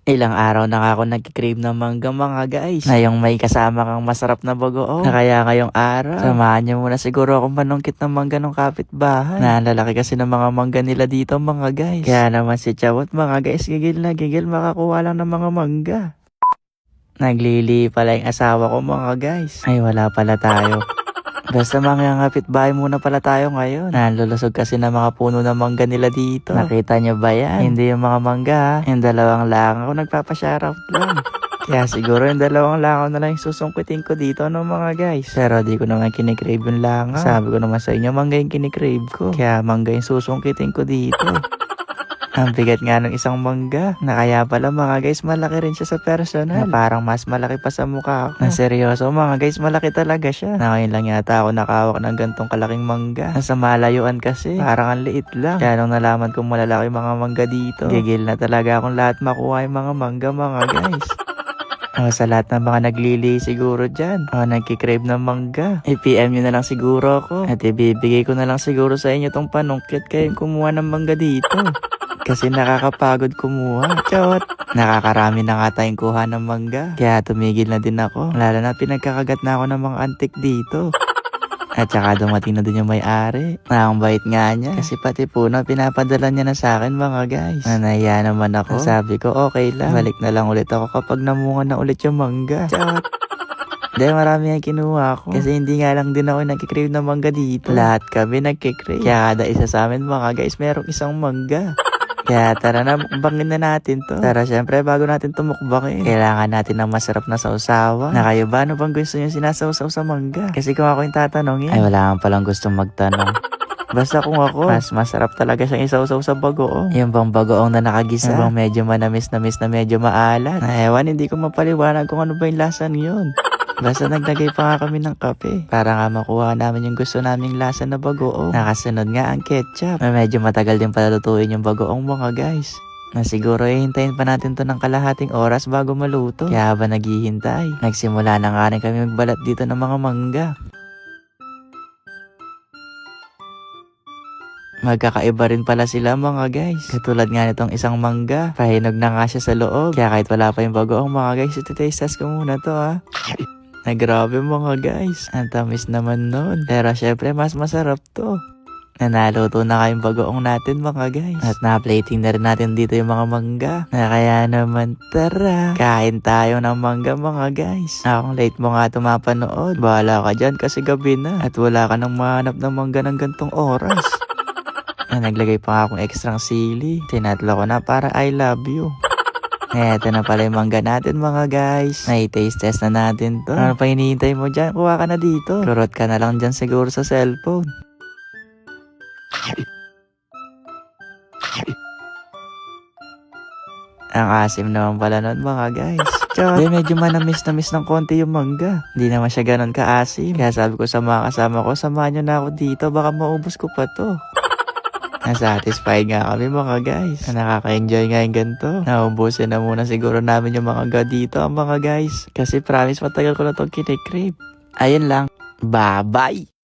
Ilang araw na ako nagkikrave ng mangga mga guys. Na yung may kasama kang masarap na bagoong. Na kaya ngayong araw, samahan niyo muna siguro akong manungkit ng mangga ng kapitbahay. Na ang lalaki kasi ng mga mangga nila dito mga guys. Kaya naman si Chawot mga guys, gigil na gigil makakuha lang ng mga mangga. Naglili pala yung asawa ko mga guys. Ay wala pala tayo. Basta mga kapitbahay muna pala tayo ngayon. Nalulusog kasi ng mga puno ng mangga nila dito. Nakita nyo ba yan? Hindi yung mga mangga ha. Yung dalawang lang ako nagpapashoutout lang. Kaya siguro yung dalawang langaw na lang yung susungkitin ko dito no mga guys. Pero di ko naman kinikrave yung langaw. Sabi ko naman sa inyo mangga yung kinikrave ko. Kaya mangga yung susungkitin ko dito. Ang bigat nga ng isang mangga. Na kaya pala mga guys, malaki rin siya sa personal. Na parang mas malaki pa sa mukha ko. Na seryoso mga guys, malaki talaga siya. Na ngayon lang yata ako nakawak ng gantong kalaking mangga. Nasa malayuan kasi, parang ang liit lang. Kaya nung nalaman kong malalaki mga mangga dito, gigil na talaga akong lahat makuha yung mga mangga mga guys. Sa lahat ng mga naglili siguro dyan, nagkikrave ng mangga, i-PM nyo na lang siguro ako. At ibibigay ko na lang siguro sa inyo tong panungkit kayong kumuha ng mangga dito. Kasi nakakapagod kumuha. Chot! Nakakarami na nga tayong kuha ng mangga. Kaya tumigil na din ako. Lalo na pinagkakagat na ako ng mga antik dito. At saka dumating na din yung may-ari. Ang bait nga niya. Kasi pati puno pinapadala niya na sa akin mga guys. Nanaya naman ako. Sabi ko okay lang. Balik na lang ulit ako kapag namunga na ulit yung mangga. Chot! Dahil marami ang kinuha ko. Kasi hindi nga lang din ako nagkikrave ng mangga dito. Lahat kami nagkikrave. Kaya kada isa sa amin mga guys merong isang mangga. Kaya tara na, mukbangin na natin to. Tara syempre, bago natin to mukbangin, kailangan natin ng masarap na sausawan. Na kayo ba, ano bang gusto nyo sinasawsaw sa mangga? Kasi kung ako yung tatanungin, ay wala kang palang gustong magtanong. Basta kung ako, mas masarap talaga siyang isawsaw sa bagoong. Yung bang bagoong na nakagisa, yung bang medyo manamis-namis na medyo maalat. Na ewan, hindi ko mapaliwanag kung ano ba yung lasa yun. Basta naglagay pa nga kami ng kape para nga makuha namin yung gusto naming lasa na bagoong. Nakasunod nga ang ketchup. Medyo matagal din pala lutuin yung bagoong mga guys. Na siguro hihintayin pa natin to ng kalahating oras bago maluto. Kaya habang naghihintay, nagsimula na nga rin kami magbalat dito ng mga mangga. Magkakaiba rin pala sila mga guys. Katulad nga nitong isang mangga, pahinog na nga siya sa loob. Kaya kahit wala pa yung bagoong mga guys, iti-taste test ko muna to ha. Na grabe mga guys, ang tamis naman nun. Pero syempre mas masarap to. Nanaluto na kayong bagoong natin mga guys. At na-plating na rin natin dito yung mga mangga. Na kaya naman tara, kain tayo ng mangga mga guys. Akong late mo nga tumapanood. Bahala ka dyan kasi gabi na. At wala ka nang mahanap ng mangga ng gantong oras. Naglagay pa nga akong extrang sili. Tinatlo ko na para I love you. Eto na pala yung mangga natin mga guys. Taste test na natin to. Ano pa hinihintay mo dyan? Kuha ka na dito. Kurot ka na lang dyan siguro sa cellphone. Ang asim naman pala nun mga guys. Tsaka medyo manamis-namis ng konti yung mangga. Hindi naman siya ganun kaasim. Kaya sabi ko sa mga kasama ko, samahan nyo na ako dito. Baka maubos ko pa to. Nasatisfied nga kami mga guys. Nakaka-enjoy nga yung ganito. Naubusin na muna siguro namin yung mga dito mga guys. Kasi promise matagal ko na itong kinikrave. Ayun lang. Bye-bye!